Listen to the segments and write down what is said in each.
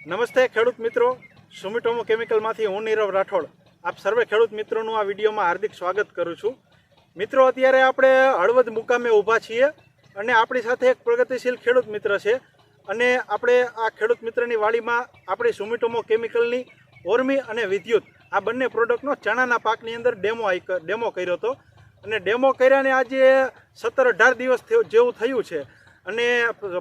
નમસ્તે ખેડૂત મિત્રો, સુમિટોમો કેમિકલમાંથી હું નીરવ રાઠોડ આપ સર્વે ખેડૂત મિત્રોનું આ વિડીયોમાં હાર્દિક સ્વાગત કરું છું. મિત્રો, અત્યારે આપણે હળવદ મુકામે ઊભા છીએ અને આપણી સાથે એક પ્રગતિશીલ ખેડૂત મિત્ર છે અને આપણે આ ખેડૂત મિત્રની વાડીમાં આપણી સુમિટોમો કેમિકલની ઓર્મી અને વિદ્યુત આ બંને પ્રોડક્ટનો ચણાના પાકની અંદર ડેમો કર્યો હતો અને ડેમો કર્યાને આજે 17-18 દિવસ જેવું થયું છે અને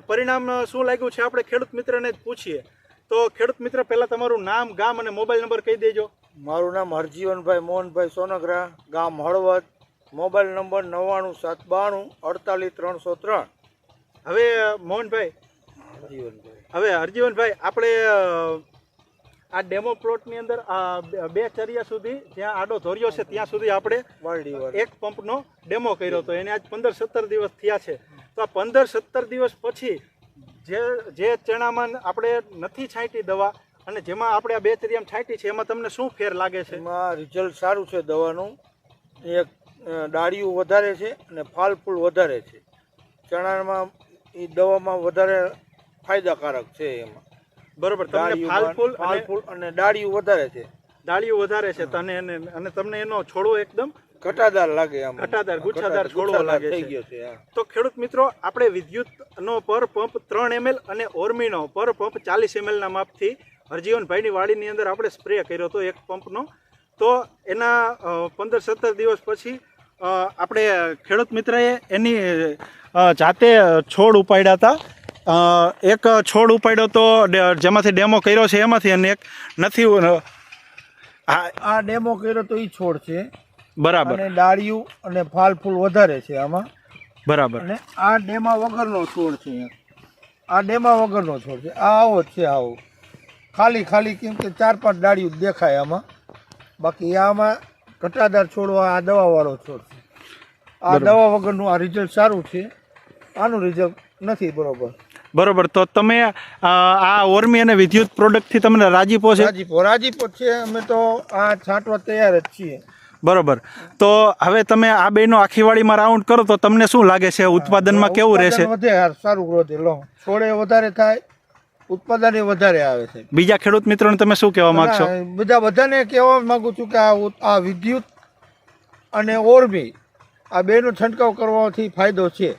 પરિણામ શું લાગ્યું છે આપણે ખેડૂત મિત્રને જ પૂછીએ. તો ખેડૂત મિત્ર, પહેલાં તમારું નામ, ગામ અને મોબાઈલ નંબર કહી દેજો. મારું નામ હરજીવનભાઈ મોહનભાઈ સોનગરા, ગામ હળવદ, મોબાઈલ નંબર 9992 48 303. હવે મોહનભાઈ, હરજીવનભાઈ, આપણે આ ડેમો પ્લોટની અંદર 2 ચરિયા સુધી જ્યાં આડો ધોર્યો છે ત્યાં સુધી આપણે એક પંપનો ડેમો કર્યો હતો. એને આજ 15-17 દિવસ થયા છે. તો આ 15-17 દિવસ પછી જે ચણામાં આપણે નથી છાંટી દવા અને જેમાં આપણે આ 2 ચરિયામાં છાંટી છે એમાં તમને શું ફેર લાગે છે? એમાં રિઝલ્ટ સારું છે દવાનું. એક ડાળીઓ વધારે છે અને ફાલ ફૂલ વધારે છે. ચણામાં એ દવામાં વધારે ફાયદાકારક છે. એમાં બરોબર, તમને ફાલ ફૂલ અને ડાળીઓ વધારે છે. ડાળીઓ વધારે છે અને તમને એનો છોડવો એકદમ ઘટાદાર લાગે, આમ ઘટાદાર ગુચ્છાદાર છોડવો લાગે છે. તો ખેડૂત મિત્રો, આપણે વિદ્યુતનો પર પંપ 3 ml અને ઓર્મીનો પર પંપ 40 ml ના માપથી હરજીવનભાઈની વાડીની અંદર આપણે સ્પ્રે કર્યો હતો એક પંપનો. તો એના 15-17 દિવસ પછી આપણે ખેડૂત મિત્રએ એની જાતે છોડ ઉપાડ્યા હતા. એક છોડ ઉપાડ્યો તો જેમાંથી ડેમો કર્યો છે એમાંથી, અને એક નથી. આ ડેમો કર્યો તો એ છોડ છે, બરાબર, અને ડાળિયું અને ફાલ ફૂલ વધારે છે આમાં, બરાબર. અને આ ડેમા વગરનો છોડ છે. આ ડેમા વગરનો છોડ છે. આ આવો છે, આવો ખાલી કેમ કે 4-5 ડાળિયું દેખાય આમાં. બાકી આમાં ઘટાદાર છોડવા આ દવાવાળો છોડ છે. આ દવા વગરનું આ રિઝલ્ટ સારું છે, આનું રિઝલ્ટ નથી. બરોબર. તો તમે આ ઓર્મી અને વિદ્યુત પ્રોડક્ટથી તમને રાજીપો છે? રાજીપો છે. અમે તો આ છાંટવા તૈયાર જ છીએ. બરોબર. તો હવે તમે આ બેનો આખી વાડીમાં રાઉન્ડ કરો તો તમને શું લાગે છે, ઉત્પાદનમાં કેવું રહેશે? વધે, સારું વધે. છોડે વધારે થાય, ઉત્પાદન વધારે આવે છે. બીજા ખેડૂત મિત્રોને તમે શું કહેવા માંગશો? બધાને કહેવા માંગુ છું કે આ વિદ્યુત અને ઓર્મી આ બેનો છંટકાવ કરવાથી ફાયદો છે.